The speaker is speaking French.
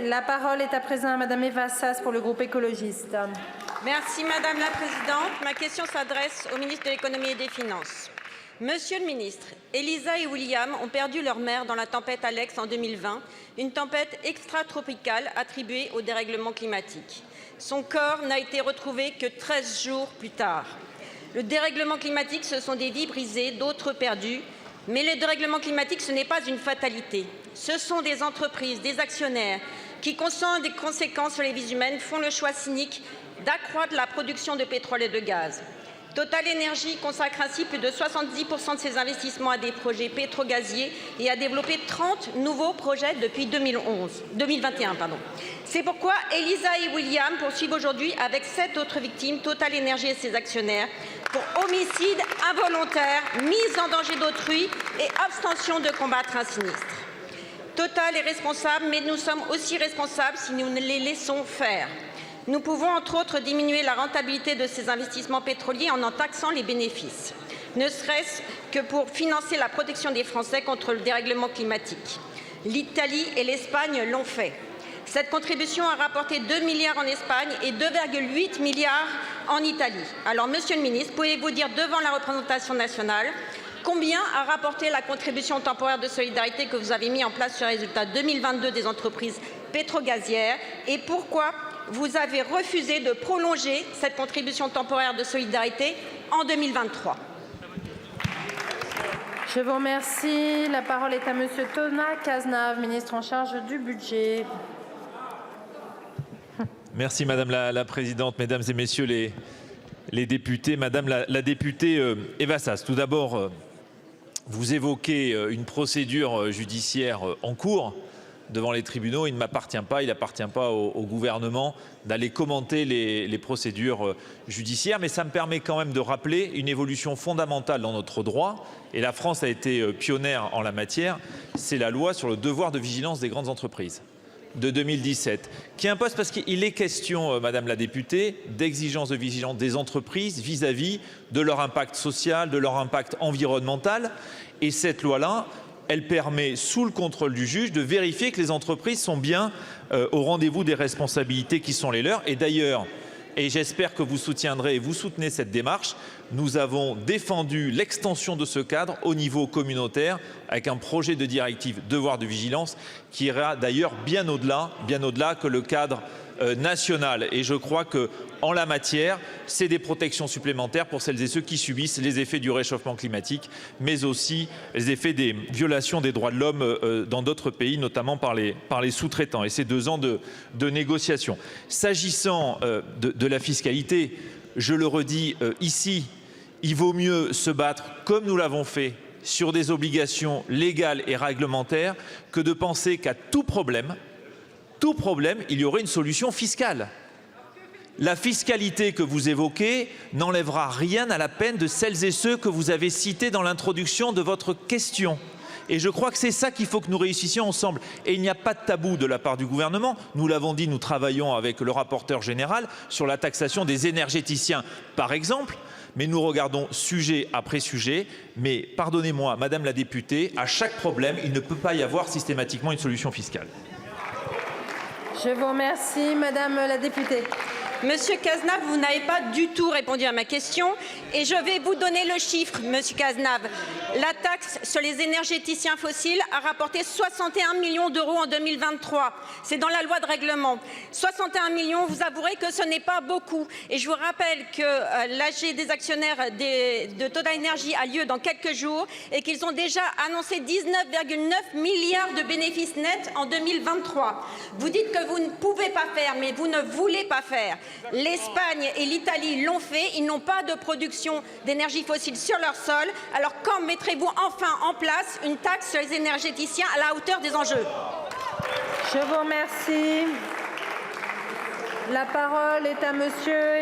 La parole est à présent à Madame Eva Sas pour le groupe écologiste. Merci Madame la Présidente. Ma question s'adresse au ministre de l'Économie et des Finances. Monsieur le ministre, Elisa et William ont perdu leur mère dans la tempête Alex en 2020, une tempête extratropicale attribuée au dérèglement climatique. Son corps n'a été retrouvé que 13 jours plus tard. Le dérèglement climatique, ce sont des vies brisées, d'autres perdues. Mais le dérèglement climatique, ce n'est pas une fatalité. Ce sont des entreprises, des actionnaires qui, conscients des conséquences sur les vies humaines, font le choix cynique d'accroître la production de pétrole et de gaz. Total Énergie consacre ainsi plus de 70% de ses investissements à des projets pétrogaziers et a développé 30 nouveaux projets depuis 2021. C'est pourquoi Elisa et William poursuivent aujourd'hui avec 7 autres victimes Total Énergie et ses actionnaires pour homicide involontaire, mise en danger d'autrui et abstention de combattre un sinistre. Total est responsable, mais nous sommes aussi responsables si nous ne les laissons faire. Nous pouvons entre autres diminuer la rentabilité de ces investissements pétroliers en taxant les bénéfices, ne serait-ce que pour financer la protection des Français contre le dérèglement climatique. L'Italie et l'Espagne l'ont fait. Cette contribution a rapporté 2 milliards en Espagne et 2,8 milliards en Italie. Alors, Monsieur le ministre, pouvez-vous dire devant la représentation nationale combien a rapporté la contribution temporaire de solidarité que vous avez mis en place sur les résultats 2022 des entreprises pétrogazières et pourquoi vous avez refusé de prolonger cette contribution temporaire de solidarité en 2023. Je vous remercie. La parole est à Monsieur Thomas Cazenave, ministre en charge du budget. Merci Madame la Présidente, Mesdames et Messieurs les députés. Madame la députée Eva Sas, tout d'abord, vous évoquez une procédure judiciaire en cours devant les tribunaux. Il ne m'appartient pas, il n'appartient pas au gouvernement d'aller commenter les procédures judiciaires, mais ça me permet quand même de rappeler une évolution fondamentale dans notre droit, et la France a été pionnière en la matière, c'est la loi sur le devoir de vigilance des grandes entreprises de 2017, qui impose, parce qu'il est question, Madame la députée, d'exigence de vigilance des entreprises vis-à-vis de leur impact social, de leur impact environnemental, et cette loi-là, elle permet, sous le contrôle du juge, de vérifier que les entreprises sont bien au rendez-vous des responsabilités qui sont les leurs. Et d'ailleurs, et j'espère que vous soutiendrez et vous soutenez cette démarche, nous avons défendu l'extension de ce cadre au niveau communautaire avec un projet de directive devoir de vigilance qui ira d'ailleurs bien au-delà que le cadre national. Et je crois que en la matière, c'est des protections supplémentaires pour celles et ceux qui subissent les effets du réchauffement climatique, mais aussi les effets des violations des droits de l'homme dans d'autres pays, notamment par les sous-traitants. Et ces 2 ans de négociations. S'agissant de la fiscalité, je le redis ici, il vaut mieux se battre comme nous l'avons fait sur des obligations légales et réglementaires que de penser qu'à tout problème, il y aurait une solution fiscale. La fiscalité que vous évoquez n'enlèvera rien à la peine de celles et ceux que vous avez cités dans l'introduction de votre question. Et je crois que c'est ça qu'il faut que nous réussissions ensemble. Et il n'y a pas de tabou de la part du gouvernement. Nous l'avons dit, nous travaillons avec le rapporteur général sur la taxation des énergéticiens, par exemple. Mais nous regardons sujet après sujet. Mais pardonnez-moi, Madame la députée, à chaque problème, il ne peut pas y avoir systématiquement une solution fiscale. Je vous remercie, Madame la députée. Monsieur Cazenave, vous n'avez pas du tout répondu à ma question et je vais vous donner le chiffre, Monsieur Cazenave. La taxe sur les énergéticiens fossiles a rapporté 61 millions d'euros en 2023. C'est dans la loi de règlement. 61 millions, vous avouerez que ce n'est pas beaucoup. Et je vous rappelle que l'AG des actionnaires de Total Énergie a lieu dans quelques jours et qu'ils ont déjà annoncé 19,9 milliards de bénéfices nets en 2023. Vous dites que vous ne pouvez pas faire, mais vous ne voulez pas faire. L'Espagne et l'Italie l'ont fait, ils n'ont pas de production d'énergie fossile sur leur sol. Alors quand mettrez-vous enfin en place une taxe sur les énergéticiens à la hauteur des enjeux? Je vous remercie. La parole est à Monsieur